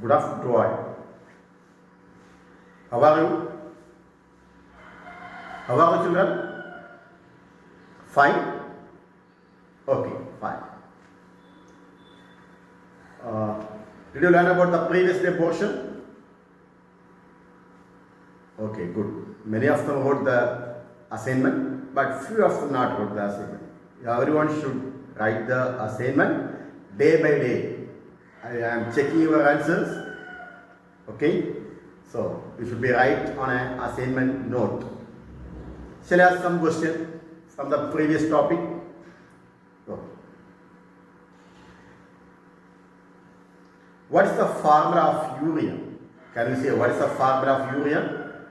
Good afternoon. How are you? How are you, children? Fine? Okay, fine. Did you learn about the previous day portion? Okay, good. Many of them wrote the assignment, but few of them not wrote the assignment. Everyone should write the assignment day by day. I am checking your answers. Okay, so you should be right on an assignment note. Shall I ask some question from the previous topic? Go. What is the formula of urea? Can you say what is the formula of urea?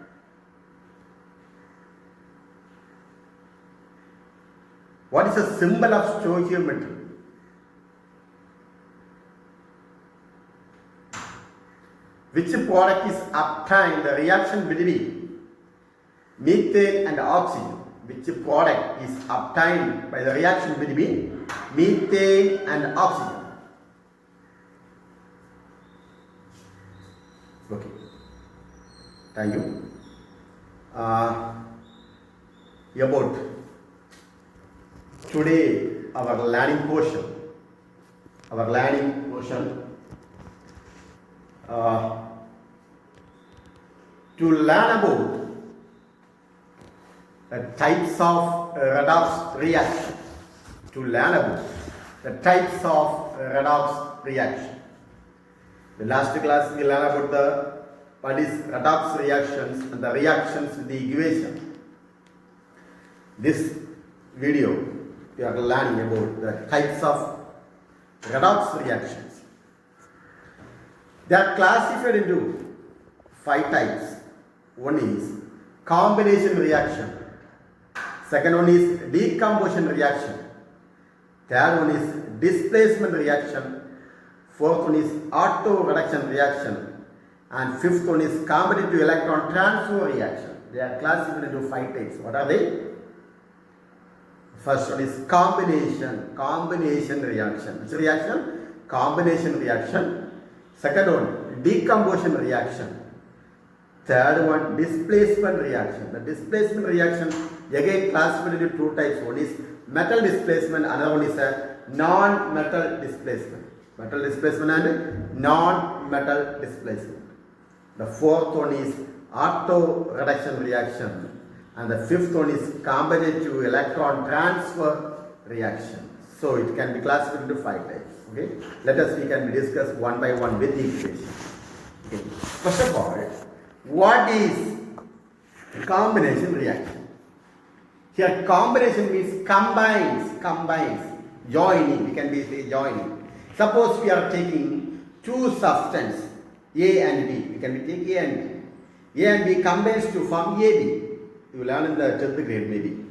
What is the symbol of stoichiometry? Which product is obtained the reaction between methane and oxygen? Which product is obtained by the reaction between methane and oxygen? Okay. Thank you. About today our learning portion. To learn about the types of redox reaction. The last class we learned about what is redox reactions and the reactions with the equation. This video we are learning about the types of redox reactions. They are classified into 5 types. One is combination reaction. Second one is decomposition reaction. Third one is displacement reaction. Fourth one is auto reduction reaction. And fifth one is competitive electron transfer reaction. They are classified into 5 types. What are they? First one is combination reaction. Which reaction? Combination reaction. Second one, decomposition reaction. Third one, displacement reaction. The displacement reaction again classified into 2 types. One is metal displacement, another one is a non-metal displacement. Metal displacement and non-metal displacement. The fourth one is auto reduction reaction. And the fifth one is competitive electron transfer reaction. So it can be classified into 5 types. Okay. We can discuss one by one with the equation. Okay. First of all, what is combination reaction? Here combination means combines, joining. We can say joining. Suppose we are taking 2 substances A and B. We can take A and B. A and B combines to form AB. You will learn in the 10th grade maybe.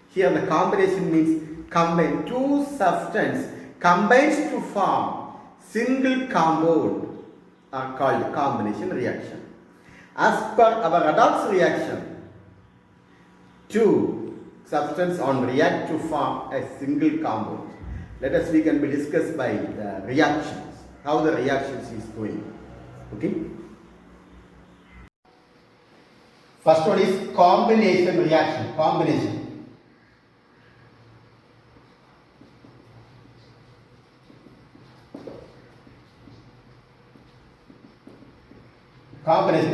Here the combination means combine 2 substances combines to form single compound are called combination reaction. As per our redox reaction, 2 substances on react to form a single compound. We can be discussed by the reactions, how the reactions is going. Okay. First one is combination reaction. Combination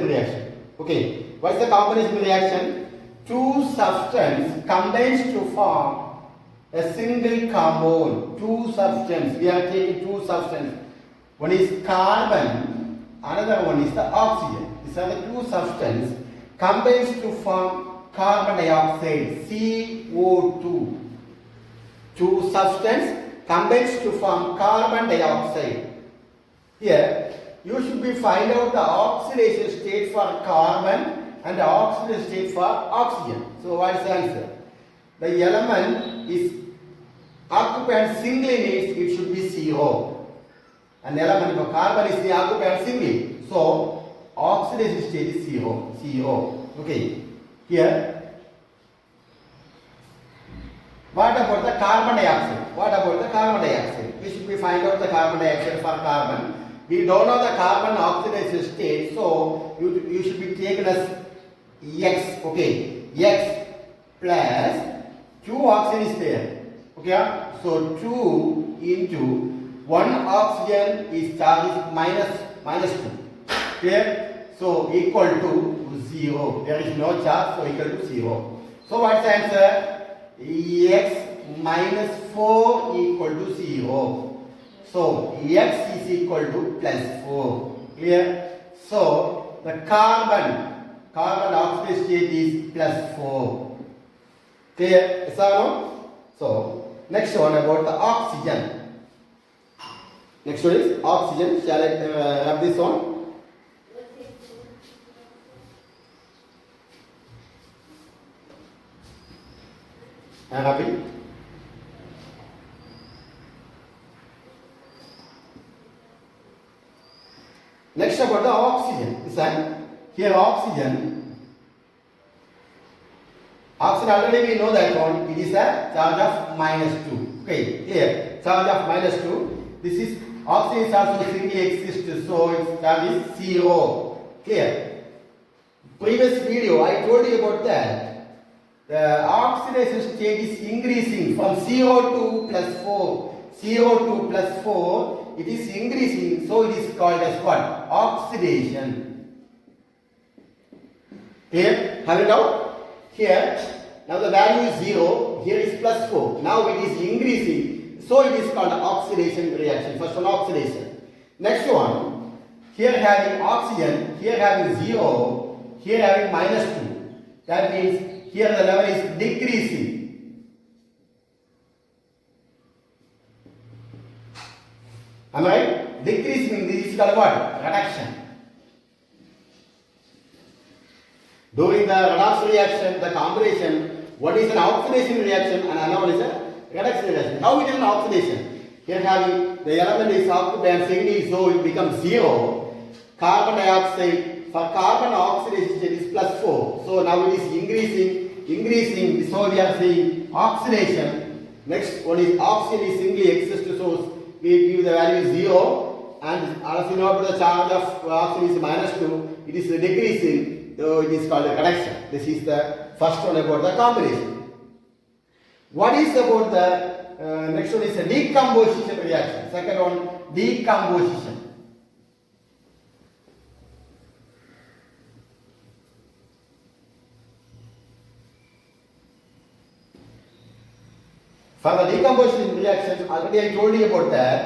reaction. Okay, what is the combination reaction? 2 substances combines to form a single compound. 2 substances. We are taking 2 substances. One is carbon, another one is the oxygen. These are the 2 substances combines to form carbon dioxide, CO2. 2 substances combines to form carbon dioxide. Here you should be find out the oxidation state for carbon and the oxidation state for oxygen. So what is the answer? The element is occupied singly means it should be CO. An element of carbon is occupied singly. So oxidation state is CO. Okay. Here, what about the carbon dioxide? We should be find out the carbon dioxide for carbon. We don't know the carbon oxidation state, so you should be taken as X, okay, X plus 2 oxygen is there, okay, so 2 into 1 oxygen is charge is minus 2, clear, so equal to 0, there is no charge, so equal to 0. So what's the answer? X minus 4 equal to 0. So X is equal to plus 4. Clear? So the carbon oxidation state is plus 4. Clear? Yes or no? So next one about the oxygen. Next one is oxygen. Shall I have this one? I am happy. Next about the oxygen. Listen, here oxygen already we know that one, it is a charge of -2. Okay, here charge of -2. This is oxygen is also singly exists, so its charge is 0. Clear? Previous video I told you about that. The oxidation state is increasing from 0 to plus 4. 0 to plus 4. It is increasing, so it is called as what? Oxidation. Clear? Have it out? Here, now the value is 0, here is plus 4. Now it is increasing, so it is called oxidation reaction. First one, oxidation. Next one, here having oxygen, here having 0, here having -2. That means here the level is decreasing. Am I right? Decrease means this is called what? Reduction. During the redox reaction, the combination, what is an oxidation reaction and another is a reduction reaction. How it is an oxidation? Here having the element is occupied singly, so it becomes 0. Carbon dioxide, for carbon oxidation state is plus 4. So now it is increasing, so we are saying oxidation. Next one is oxygen is singly exists, so we give the value 0, and as you know about the charge of oxygen is -2, it is decreasing, so it is called a reduction. This is the first one about the combination. What is about the next one is a decomposition reaction. Second one, decomposition. For the decomposition reaction, already I told you about that.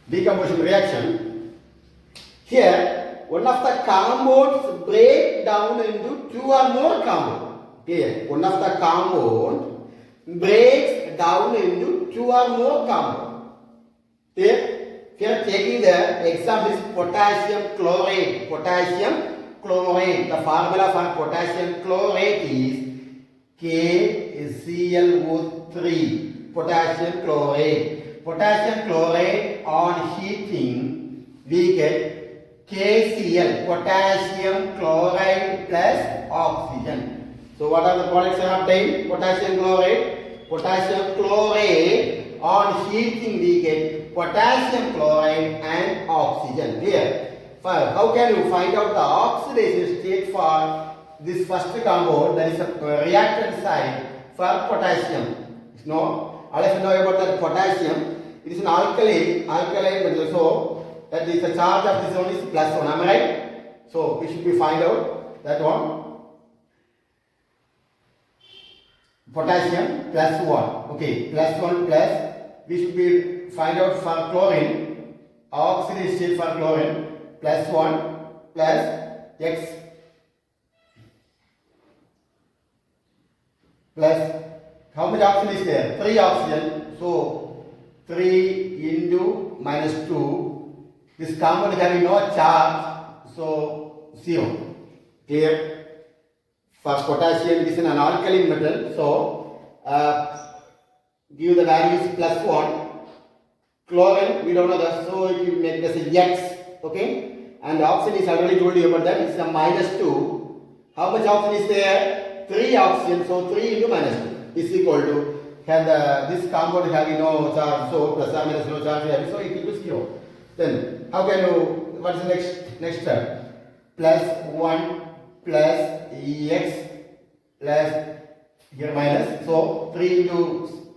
Decomposition reaction. Here, one of the compounds break down into 2 or more compounds. Here, one of the compound breaks down into 2 or more compounds. Here, here taking the example is potassium chlorate. Potassium chlorate. The formula for potassium chlorate is KClO3. Potassium chlorate. Potassium chlorate on heating we get KCl. Potassium chloride plus oxygen. So what are the products I have obtained? Potassium chlorate. Potassium chlorate on heating we get potassium chloride and oxygen. Here, how can you find out the oxidation state for this first compound? There is a reactant side for potassium. No, all of you know about that potassium. It is an alkaline metal, so that is the charge of this one is +1. Am I right? So we should be find out that one. Potassium +1. Okay, +1 plus. We should be find out for chlorine, oxidation state for chlorine, +1 plus X plus how much oxygen is there? 3 oxygen. So 3 into -2. This compound is having no charge, so 0. Clear? For potassium, it is an alkaline metal, so give the values +1. Chlorine, we don't know that, so it will make this X, okay? And the oxygen is already told you about that, it's a -2. How much oxygen is there? 3 oxygen. So 3 into minus 2 is equal to, this compound having no charge, so plus or minus no charge having, so it equals 0. Then how can you, what is the next step? Plus 1 plus x plus here minus, so 3 into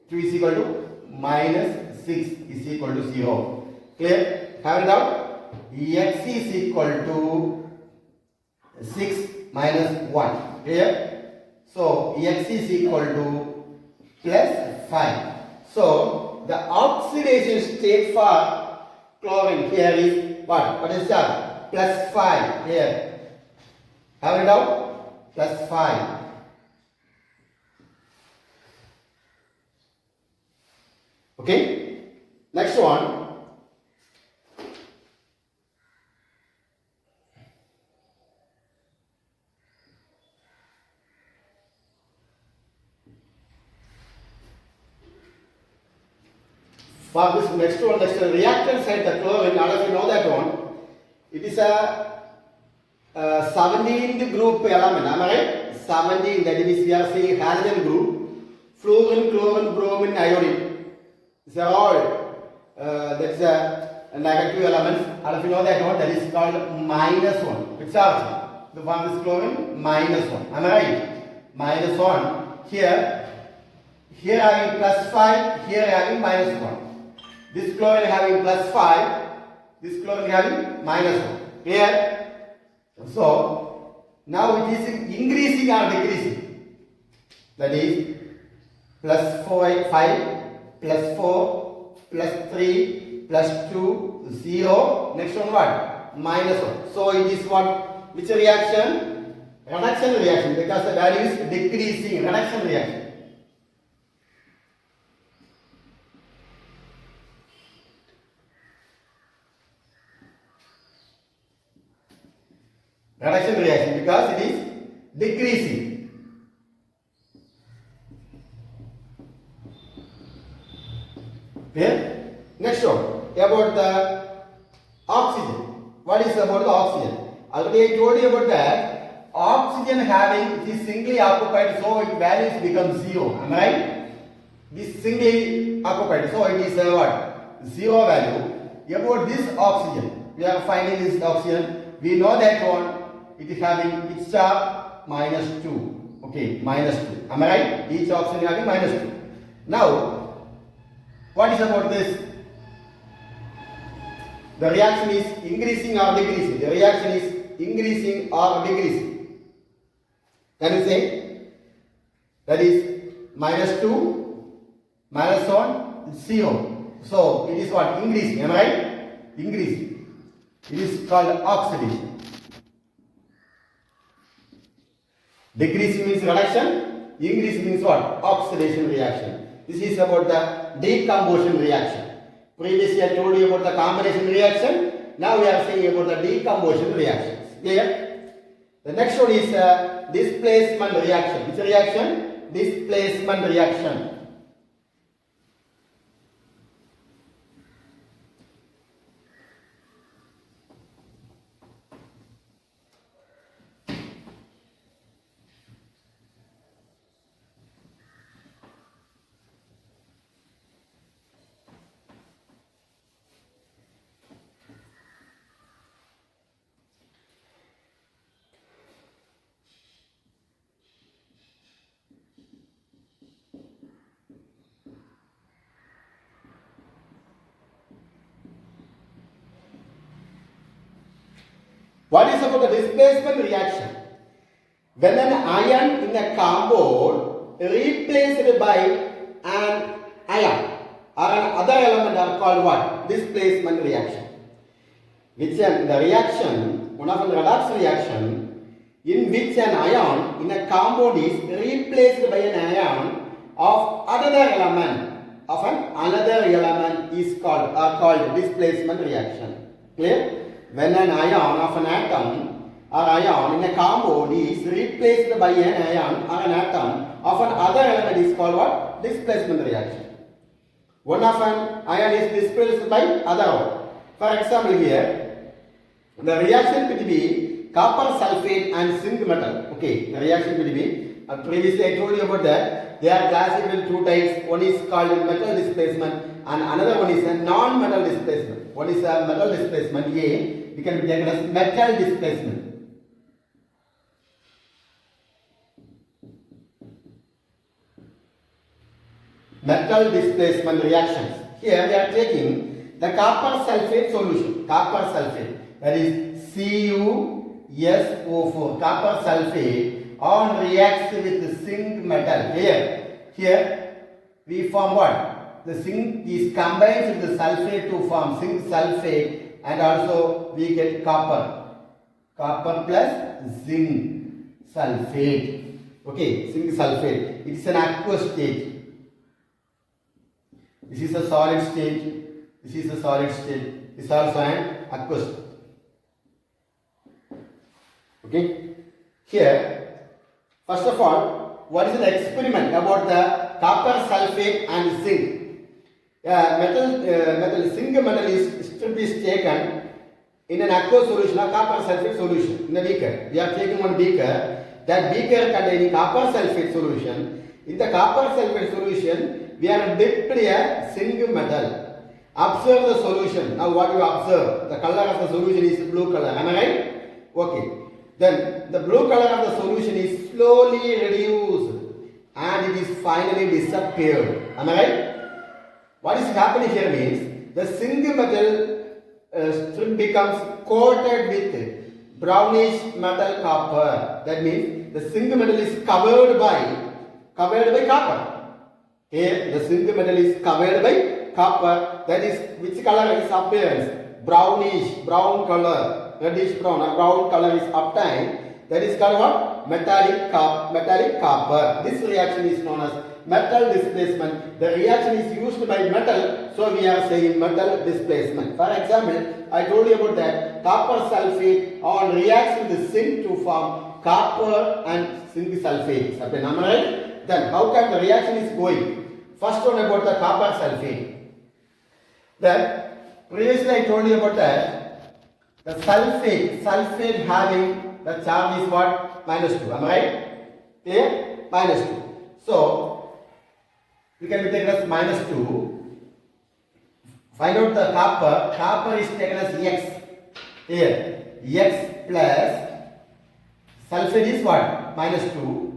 2 is equal to minus 6 is equal to 0. Clear? Have it out. X is equal to 6 minus 1. Clear? So x is equal to plus 5. So the oxidation state for chlorine here is what? What is that? Plus 5 here. Have it out. Plus 5. Okay. Next one. For this next reactant side, the chlorine, all of you know that one. It is a 17th group element, am I right? 17, that is, we are saying halogen group. Fluorine, chlorine, bromine, iodine. These are all, that's a negative elements. All of you know that one, that is called minus 1. Which charge? The one is chlorine, minus 1. Am I right? Minus 1. Here having plus 5, here having minus 1. This chlorine having plus 5, this chlorine having minus 1. Clear? So, now it is increasing or decreasing. That is, plus 5, plus 4, plus 3, plus 2, 0. Next one what? Minus 1. So, it is what? Which reaction? Reduction reaction, because the value is decreasing. Reduction reaction. Reduction reaction, because it is decreasing. Clear? Next one, about the oxygen. What is about the oxygen? Already I told you about that. Oxygen having, it is singly occupied, so its values become 0. Am I right? This singly occupied, so it is what? 0 value. About this oxygen, we are finding this oxygen. We know that one. It is having its charge minus 2. Okay, minus 2. Am I right? Each oxygen having minus 2. Now, what is about this? The reaction is increasing or decreasing? The reaction is increasing or decreasing? Can you say? That is minus 2, minus 1, 0. So, it is what? Increasing. Am I right? Increasing. It is called oxidation. Decreasing means reduction, increasing means what? Oxidation reaction. This is about the decomposition reaction. Previously I told you about the combination reaction. Now we are saying about the decomposition reactions. Clear? The next one is displacement reaction. Which reaction? Displacement reaction. What is about the displacement reaction? When an ion in a compound replaced by an ion or an other element are called what? Displacement reaction. Which the reaction, one of the redox reaction, in which an ion in a compound is replaced by an ion of another element is called displacement reaction. Clear? When an ion of an atom or ion in a compound is replaced by an ion or an atom of another element is called what? Displacement reaction. One of an ion is displaced by other one. For example here, the reaction between copper sulfate and zinc metal. Okay, the reaction between, previously I told you about that. They are classified in two types. One is called metal displacement and another one is a non-metal displacement. One is a metal displacement A, we can be taken as metal displacement. Metal displacement reactions. Here we are taking the copper sulfate solution. Copper sulfate, that is CuSO4. Copper sulfate on reacts with zinc metal. Here we form what? The zinc is combined with the sulfate to form zinc sulfate, and also we get copper. Copper plus zinc sulfate. Okay, zinc sulfate. It's an aqueous state. This is a solid state. This is a solid state. This is also an aqueous state. Okay. Here, first of all, what is the experiment about the copper sulfate and zinc? Zinc metal is taken in an aqueous solution or copper sulfate solution in a beaker. We are taking one beaker. That beaker containing copper sulfate solution. In the copper sulfate solution, we are dipped a zinc metal. Observe the solution. Now what you observe? The color of the solution is blue color. Am I right? Okay. Then the blue color of the solution is slowly reduced and it is finally disappeared. Am I right? What is happening here means the zinc metal strip becomes coated with brownish metal copper. That means the zinc metal is covered by copper. Here the zinc metal is covered by copper. That is, which color is appearance? Brownish, brown color, reddish brown, a brown color is obtained. That is called what? Metallic copper. This reaction is known as metal displacement. The reaction is used by metal, so we are saying metal displacement. For example, I told you about that copper sulfate on reacts with zinc to form copper and zinc sulfate. Am I right? Then how can the reaction is going? First one about the copper sulfate. Then previously I told you about that the sulfate having the charge is what? -2. Am I right? Here -2. So we can be taken as -2. Find out the copper. Copper is taken as X. Here X plus sulfate is what? -2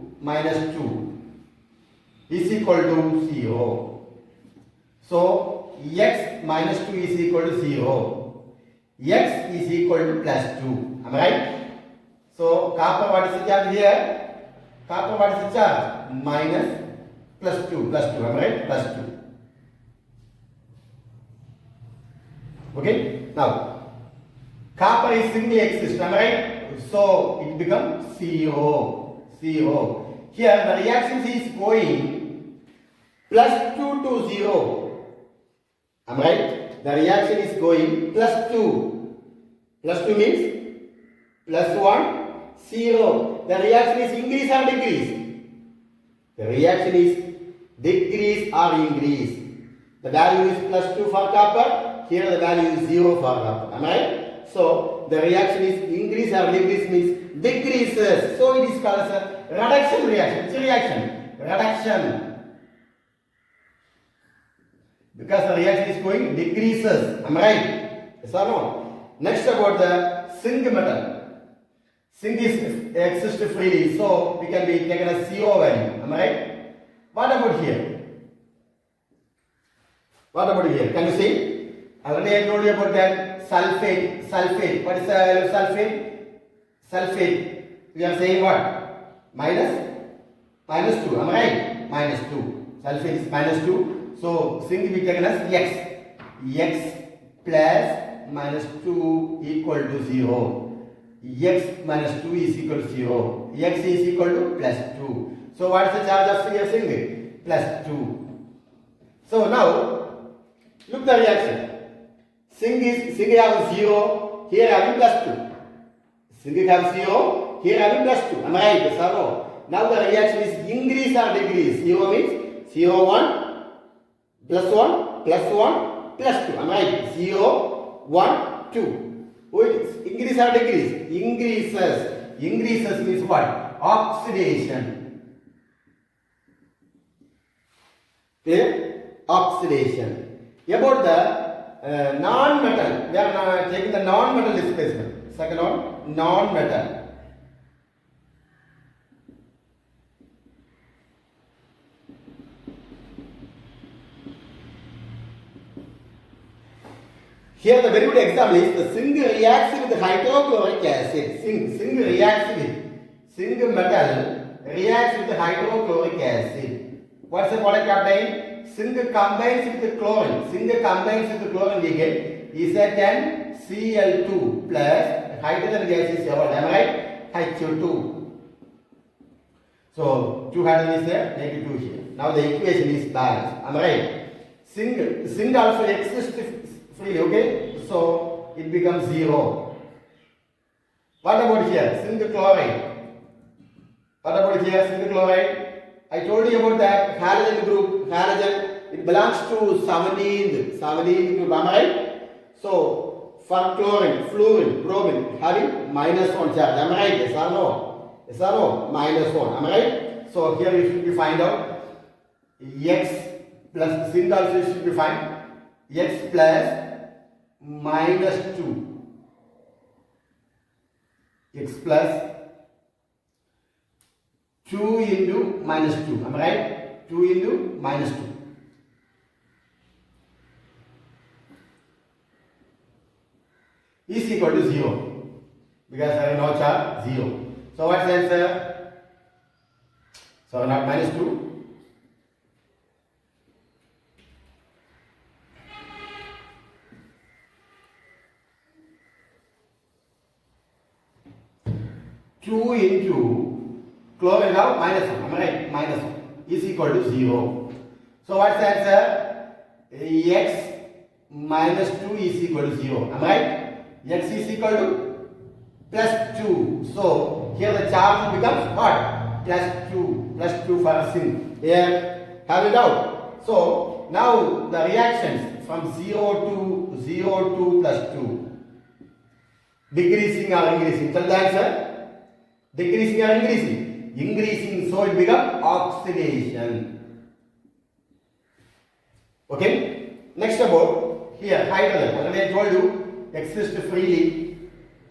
is equal to 0. So X minus 2 is equal to 0. X is equal to +2. Am I right? So copper, what is the charge here? Copper, what is the charge? Minus +2. Am I right? +2. Okay. Now copper is singly exist. Am I right? So it becomes 0. Here the reaction is going +2 to 0. Am I right? The reaction is going +2. +2 means +1, 0. The reaction is increase or decrease? The reaction is decrease or increase. The value is +2 for copper. Here the value is 0 for copper. Am I right? So the reaction is increase or decrease means decreases. So it is called as a reduction reaction. It's a reaction. Reduction. Because the reaction is going decreases. Am I right? Yes or no? Next about the zinc metal. Zinc is exists freely, so we can be taken as 0 value. Am I right? What about here? Can you see? Already I told you about that sulfate. What is the value of sulfate? We are saying what? -2. Am I right? -2. Sulfate is -2. So zinc we taken as X plus -2 equal to 0. X minus 2 is equal to 0. X is equal to +2. So what is the charge of zinc? +2. So now look the reaction. Zinc have 0. Here having +2. Zinc have 0. Here having +2. Am I right? Yes or no? Now the reaction is increase or decrease. 0 means 0, 1, +1, +1, +2. Am I right? 0, 1, 2. Oh, it is increase increase or decrease? Increases. Increases means what? Oxidation. Clear? Oxidation. About the non-metal, we are taking the non-metal displacement. Second one, non-metal. Here the very good example is the zinc reacts with hydrochloric acid. Zinc reacts with zinc metal reacts with hydrochloric acid. What's the product obtained? Zinc combines with chlorine. Zinc combines with chlorine, we get Z10Cl2 plus hydrogen gas is evolved. Am I right? H2. So 2 hydrogen is there, make it 2 here. Now the equation is balanced. Am I right? Zinc also exists freely, okay? So it becomes 0. What about here? Zinc chloride. What about here? Zinc chloride. I told you about that halogen group. Halogen, it belongs to 17th group. Am I right? So for chlorine, fluorine, bromine having -1 charge. Am I right? Yes or no? Yes or no? -1. Am I right? So here we should be find out X plus zinc also should be find X plus -2. X plus 2 into -2. Am I right? 2 into -2. Is equal to 0. Because I have no charge, 0. So what's the answer? So not -2. Two into chlorine now -1. Am I right? -1 is equal to 0. So what's the answer? X minus 2 is equal to 0. Am I right? X is equal to plus 2. So here the charge becomes what? Plus 2. Plus 2 for zinc. Here, have it out. So now the reactions from 0 to plus 2. Decreasing or increasing? Tell the answer. Decreasing or increasing? Increasing, so it becomes oxidation. Okay? Next about here hydrogen. Already I told you exists freely.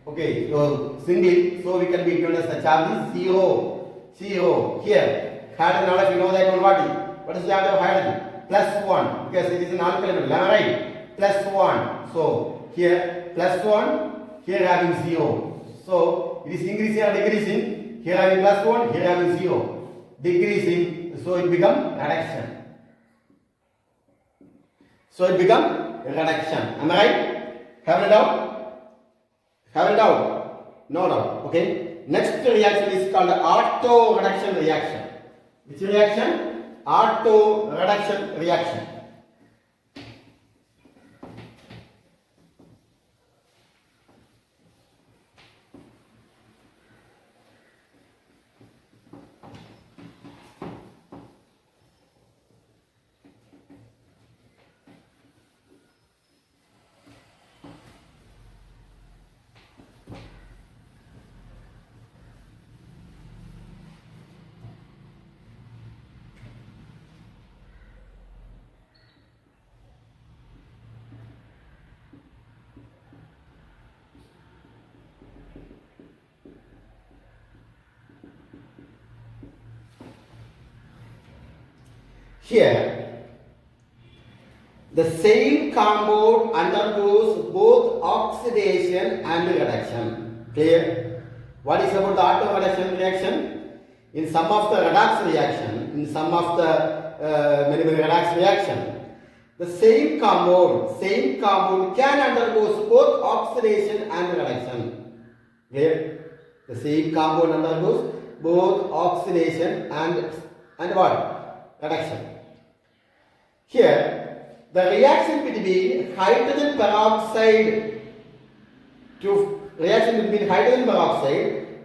Okay, so singly, so we can be given as the charge is 0. Here, hydrogen, all of you know that one. What is the charge of hydrogen? Plus 1, because it is an alkyl metal. Am I right? Plus 1. So here plus 1, here having 0. So it is increasing or decreasing? Here having plus 1, here having 0. Decreasing, so it becomes reduction. So it becomes reduction. Am I right? Have it out? Have it out? No doubt. Okay. Next reaction is called auto reduction reaction. Which reaction? Auto reduction reaction. Here, the same compound undergoes both oxidation and reduction. Clear? What is about the auto reduction reaction? In some of the redox reaction, in some of the many redox reaction, the same compound can undergoes both oxidation and reduction. Clear? The same compound undergoes both oxidation and what? Reduction. Here, the reaction between hydrogen peroxide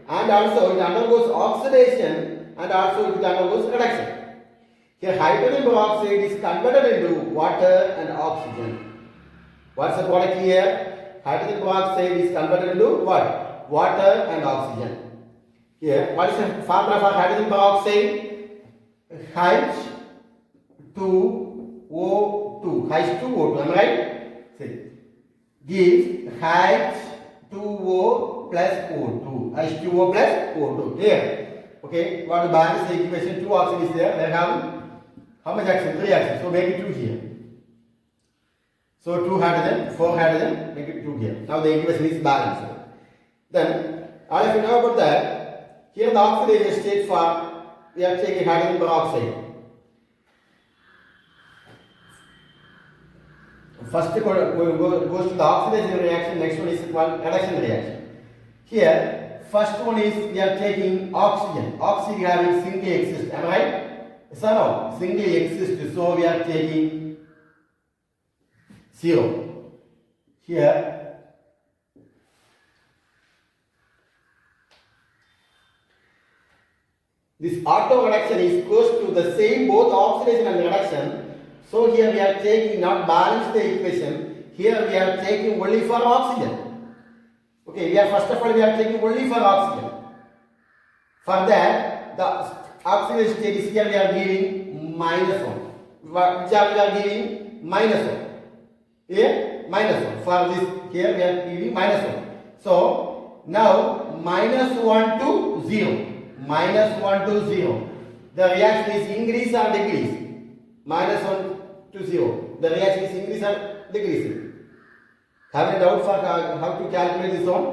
and also it undergoes oxidation and also it undergoes reduction. Here, hydrogen peroxide is converted into water and oxygen. What's the product here? hydrogen peroxide is converted into what? Water and oxygen. Here, what is the formula for hydrogen peroxide? H2O2. H2O2, am I right? See, gives H2O plus O2. H2O plus O2. Here, okay. What the balance the equation? 2 oxygen is there. They have how much action? 3 action. So make it 2 here. So 2 hydrogen, 4 hydrogen, make it 2 here. Now the equation is balanced. Then, all of you know about that. Here the oxidation state for we are taking hydrogen peroxide. First goes to the oxidation reaction, next one is called reduction reaction. Here, first one is we are taking oxygen. Oxygen having singly exist, am I right? Yes or no? Singly exist, so we are taking 0. Here, this auto reduction is close to the same both oxidation and reduction. So here we are taking not balance the equation. Here we are taking only for oxygen. Okay, we are first of all we are taking only for oxygen. For that, the oxidation state is here we are giving -1. Which are we are giving -1. Here -1. For this here we are giving -1. So now -1 to 0. -1 to 0. The reaction is increase or decrease? -1 to 0. The reaction is increase or decreasing? Have a doubt for how to calculate this one?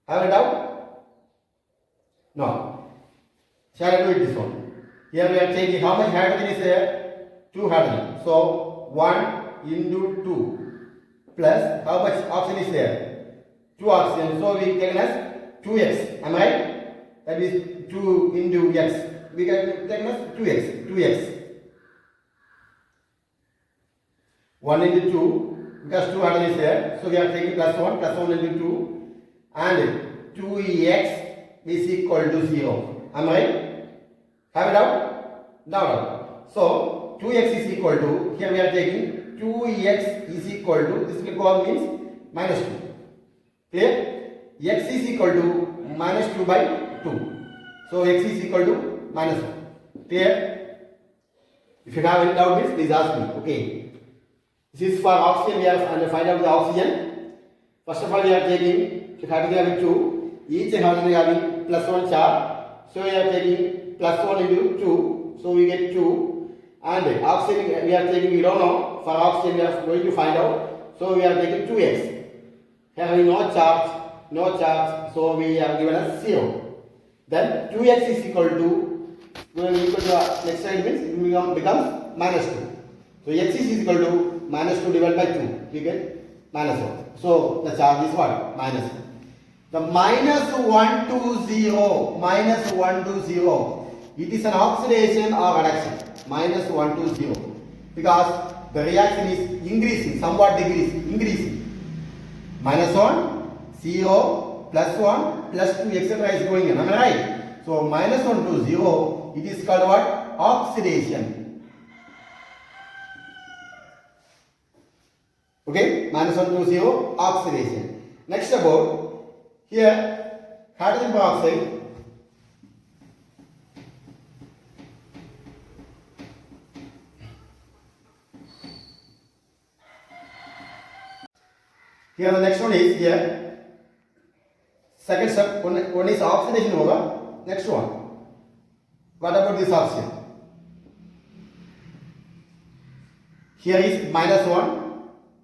Have a doubt? No. Shall I do it this one? Here we are taking how much hydrogen is there? 2 hydrogen. So 1 into 2 plus how much oxygen is there? 2 oxygen. So we take as 2x. Am I right? That is 2 into x. We can take as 2x. 2x. 1 into 2 because 2 hydrogen is there. So we are taking plus 1 into 2 and 2x is equal to 0. Am I right? Have it out? No. So 2x is equal to, here we are taking 2x is equal to, this will go means -2. Clear? X is equal to -2 by 2. So x is equal to -1. Clear? If you have any doubt, please ask me. Okay. This is for oxygen. We are find out the oxygen. First of all, we are taking hydrogen having 2. Each hydrogen having +1 charge. So we are taking +1 into 2. So we get 2. And oxygen we are taking, we don't know. For oxygen we are going to find out. So we are taking 2x. Having no charge. So we are given as 0. Then 2x is equal to, next slide means it becomes -2. So x is equal to -2 divided by 2. We get -1. So the charge is what? -1. The -1 to 0. It is an oxidation or reduction. -1 to 0. Because the reaction is increasing, somewhat increasing. -1, 0, +1, +2, etc. is going in. Am I right? So -1 to 0, it is called what? Oxidation. Okay, -1 to 0, oxidation. Next about here hydrogen peroxide. Here the next one is here. Second step, one is oxidation over. Next one. What about this oxygen? Here is -1.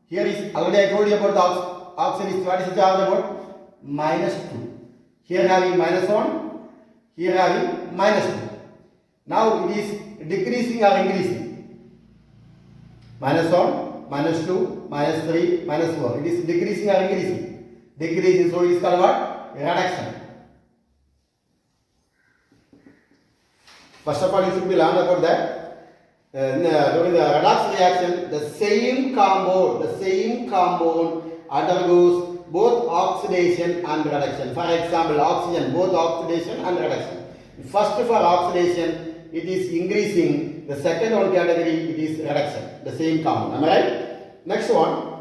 Here is, already I told you about the oxygen is, what is the charge about? -2. Here having -1. Here having -2. Now it is decreasing or increasing? -1, -2, -3, -4. It is decreasing or increasing? Decreasing. So it is called what? Reduction. First of all, you should be learned about that. During the redox reaction, the same compound undergoes both oxidation and reduction. For example, oxygen, both oxidation and reduction. First for oxidation, it is increasing. The second one category, it is reduction. The same compound. Am I right? Next one.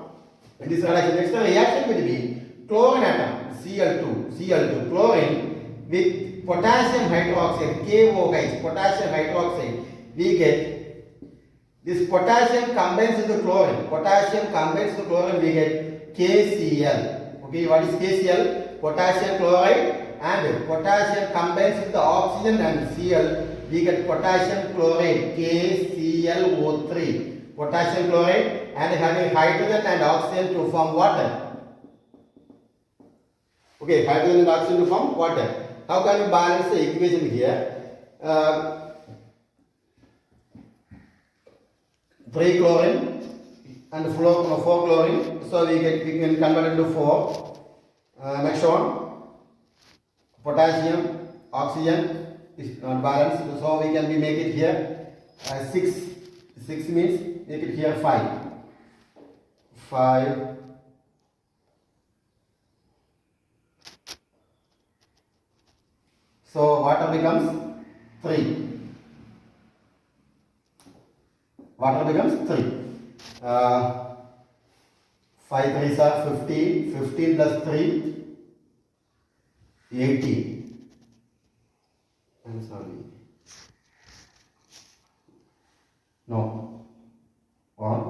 In this reaction, next reaction will be chlorine atom, Cl2, chlorine with potassium hydroxide, KOH, potassium hydroxide. We get this potassium combines with the chlorine. Potassium combines with chlorine, we get KCl. Okay, what is KCl? Potassium chloride, and potassium combines with the oxygen and Cl. We get potassium chloride, KClO3. Potassium chloride and having hydrogen and oxygen to form water. Okay, hydrogen and oxygen to form water. How can you balance the equation here? 3 chlorine and 4 chlorine. So we can convert into 4. Next one, potassium, oxygen is not balanced. So we can make it here 6. 6 means make it here 5. 5. So water becomes 3. Water becomes 3. 5 3s are 15. 15 plus 3, 18. I'm sorry. No. 1.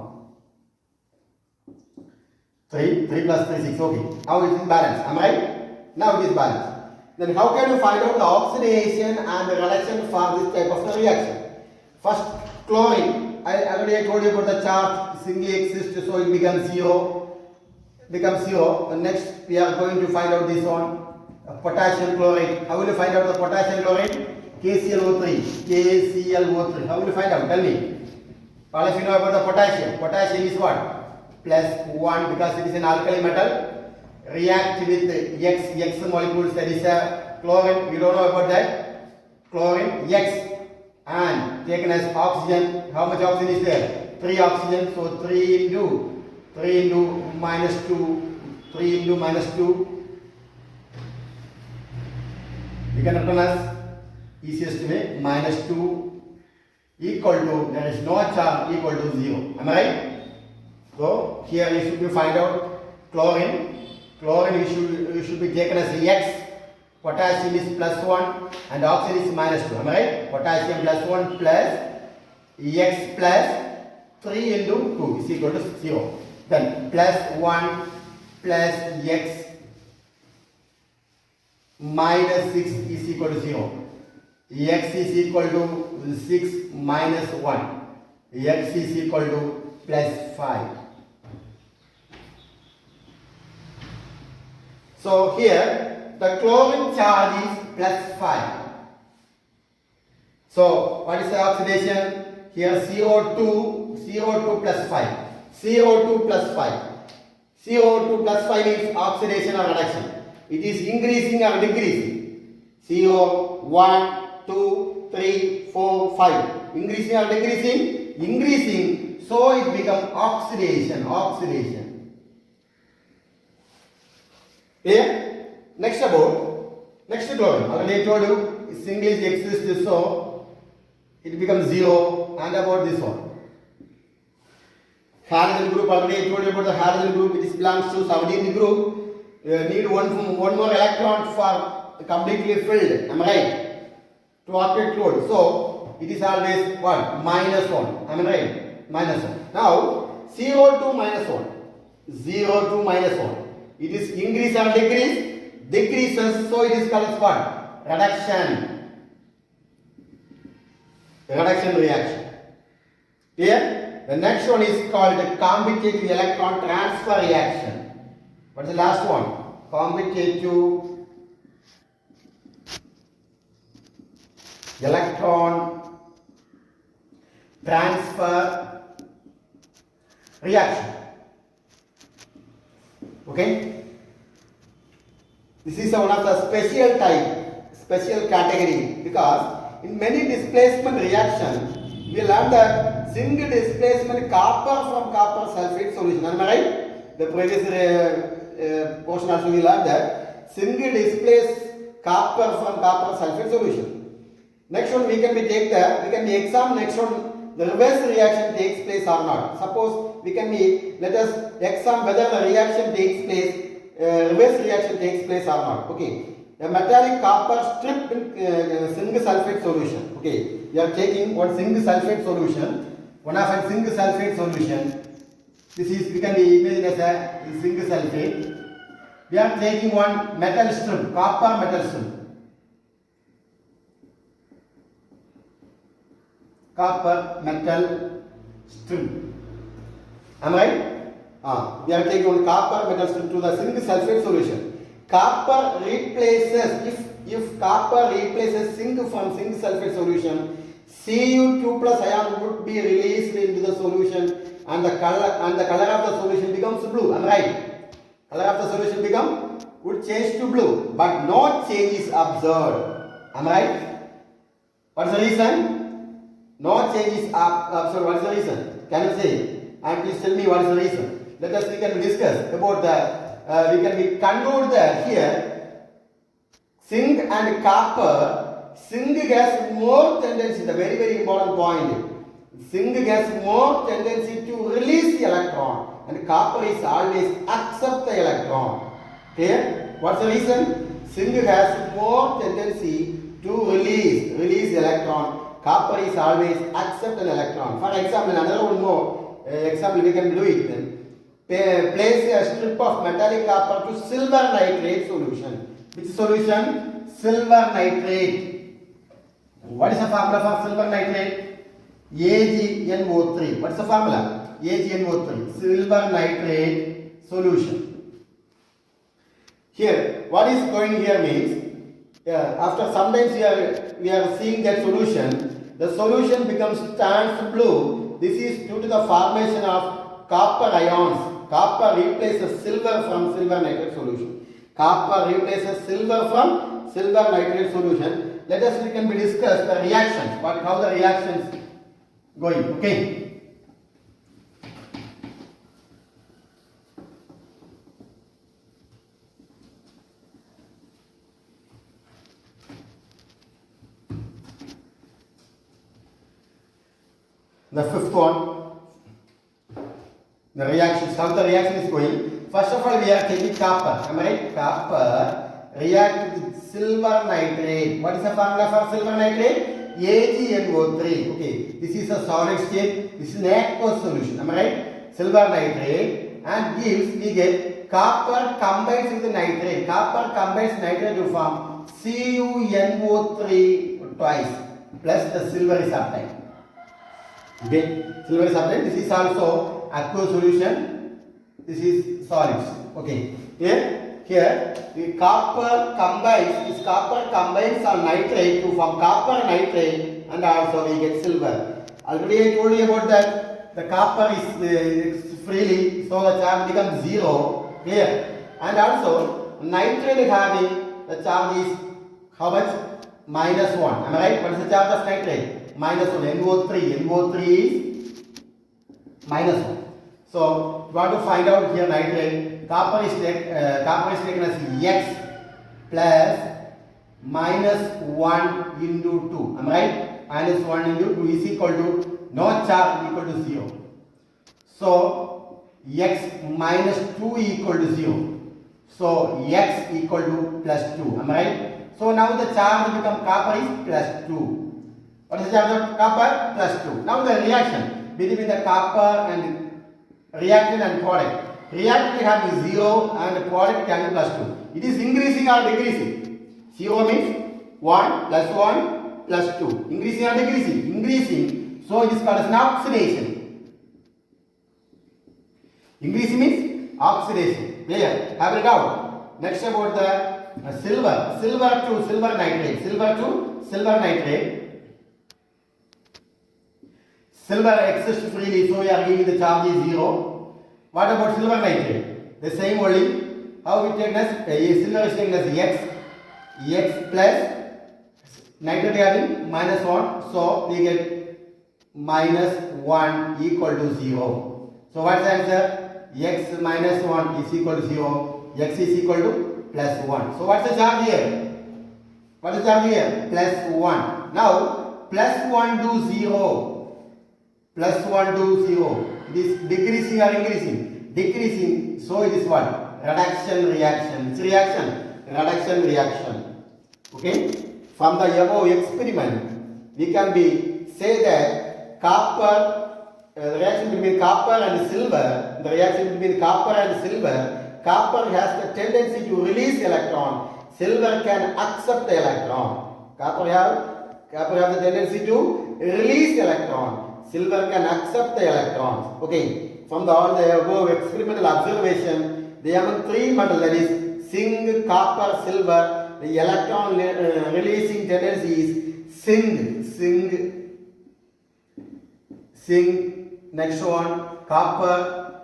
3 plus 3 6. Okay. Now it is balanced. Am I right? Now it is balanced. Then how can you find out the oxidation and the reduction for this type of reaction? First, chlorine. I already told you about the charge. Singly exists, so it becomes 0. And next, we are going to find out this one. Potassium chloride. How will you find out the potassium chloride? KClO3. How will you find out? Tell me. All of you know about the potassium. Potassium is what? Plus 1 because it is an alkali metal. React with X molecules. There is a chlorine. We don't know about that. Chlorine X and taken as oxygen. How much oxygen is there? 3 oxygen. So 3 into minus 2. 3 into minus 2. We can return as easiest way minus 2 equal to, there is no charge, equal to 0. Am I right? So here you should be find out chlorine. Chlorine should be taken as X. Potassium is plus 1 and oxygen is minus 2. Am I right? Potassium plus 1 plus X plus 3 into 2 is equal to 0. Then plus 1 plus X minus 6 is equal to 0. X is equal to 6 minus 1. X is equal to plus 5. So here the chlorine charge is plus 5. So what is the oxidation? Here CO2 plus 5. CO2 plus 5. CO2 plus 5 means oxidation or reduction. It is increasing or decreasing. CO 1, 2, 3, 4, 5. Increasing or decreasing? Increasing. So it becomes oxidation. Here, next chlorine. Already I told you, singly exists, so it becomes 0. And about this one. Halogen group, already I told you about the halogen group. It belongs to 17th group. Need one more electron for completely filled. Am I right? To operate load. So it is always what? Minus 1. Am I right? Minus 1. Now CO2 minus 1. CO2 minus 1. It is increase or decrease? Decreases. So it is called as what? Reduction. Reduction reaction. Here, the next one is called the commutative electron transfer reaction. What's the last one? Commutative electron transfer reaction. Okay? This is one of the special category, because in many displacement reactions we learned that single displacement copper from copper sulfate solution. Am I right? The previous portion also we learned that single displace copper from copper sulfate solution. Next one we can examine next one the reverse reaction takes place or not. Suppose we can be, let us examine whether the reaction takes place, reverse reaction takes place or not. Okay. A metallic copper stripped in zinc sulfate solution. Okay. We are taking one zinc sulfate solution. One of a zinc sulfate solution. This is, we can be imagined as a zinc sulfate. We are taking one metal strip, copper metal strip. Copper metal strip. Am I right? We are taking one copper metal strip to the zinc sulfate solution. Copper replaces, if copper replaces zinc from zinc sulfate solution, Cu2 plus ion would be released into the solution and the color of the solution becomes blue. Am I right? Color of the solution would change to blue, but no change is observed. Am I right? What is the reason? No change is observed. What is the reason? Can you say? And please tell me what is the reason. Let us, we can discuss about the, we can conclude that here, zinc and copper, zinc has more tendency, the very, very important point, zinc has more tendency to release the electron and copper is always accept the electron. Clear? What's the reason? Zinc has more tendency to release the electron. Copper is always accept an electron. For example, another one more example we can do it then. Place a strip of metallic copper to silver nitrate solution. Which solution? Silver nitrate. What is the formula for silver nitrate? AgNO3. What is the formula? AgNO3. Silver nitrate solution. Here, what is going here means, after sometimes we are seeing that solution, the solution becomes turns blue. This is due to the formation of copper ions. Copper replaces silver from silver nitrate solution. Copper replaces silver from silver nitrate solution. Let us we can discuss the reactions. How the reactions going? Okay. The fifth one. The reactions, how the reaction is going. First of all, we are taking copper. Am I right? Copper react with silver nitrate. What is the formula for silver nitrate? AgNO3. Okay, this is a solid state. This is an aqueous solution. Am I right? Silver nitrate and we get copper combines with the nitrate. Copper combines nitrate to form CuNO3 twice plus the silver is obtained. Okay, silver is obtained. This is also aqueous solution. This is solids. Okay. Here the copper combines on nitrate to form copper nitrate and also we get silver. Already I told you about that. The copper is freely, so the charge becomes 0. Clear? And also nitrate having the charge is how much? -1. Am I right? What is the charge of nitrate? -1. NO3. NO3 is -1. So, we want to find out here nitrate. Copper is taken as X plus -1 into 2. Am I right? -1 into 2 is equal to no charge equal to 0. So, X minus 2 equal to 0. So, X equal to plus 2. Am I right? So, now the charge become copper is plus 2. What is the charge of copper? Plus 2. Now, the reaction between the copper and reactant and product. Reactant having 0 and product can be plus 2. It is increasing or decreasing? 0 means 1 plus 1 plus 2. Increasing or decreasing? Increasing. So it is called as an oxidation. Increasing means oxidation. Clear? Have it out. Next about the silver. Silver to silver nitrate. Silver to silver nitrate. Silver exists freely, so we are giving the charge is 0. What about silver nitrate? The same only. How we take as silver is taken as X plus nitrate having -1, so we get -1 equal to 0. So what's the answer? X minus 1 is equal to 0. X is equal to plus 1. So what's the charge here? What is the charge here? Plus 1. Now plus 1 to 0. plus 1 to 0. It is decreasing or increasing? Decreasing. So it is what? Reduction reaction. Which reaction? Reduction reaction. Okay. From the above experiment, we can be say that copper the reaction between copper and silver. The reaction between copper and silver. Copper has the tendency to release electron. Silver can accept the electron. Copper have the tendency to release electron. Silver can accept the electrons. Okay. From all the above experimental observation, they have three metals, that is zinc, copper, silver. The electron releasing tendency is zinc. Next one copper.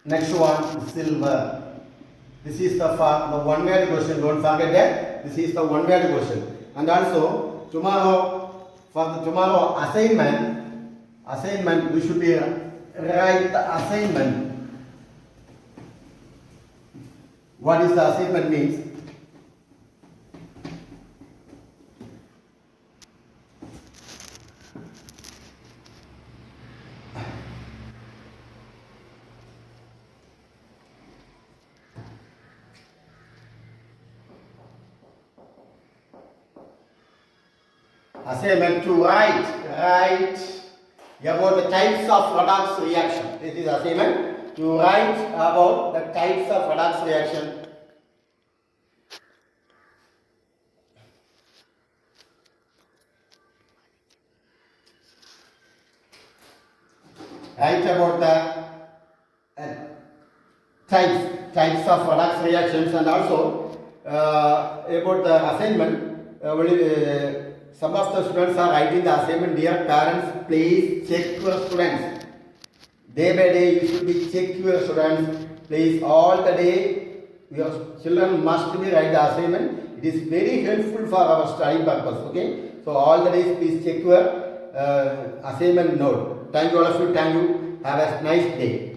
Next one silver. This is the one-word question. Don't forget that this is the one-word question. And also tomorrow, for the tomorrow assignment we should be write the assignment. What is the assignment means? Assignment to write about the types of redox reaction. This is assignment to write about the types of redox reaction. Write about the types of redox reactions, and also about the assignment. Some of the students are writing the assignment. Dear parents, please check your students. Day by day you should be check your students. Please, all the day your children must be write the assignment. It is very helpful for our study purpose. Okay. So all the days please check your assignment note. Thank you all of you. Thank you. Have a nice day.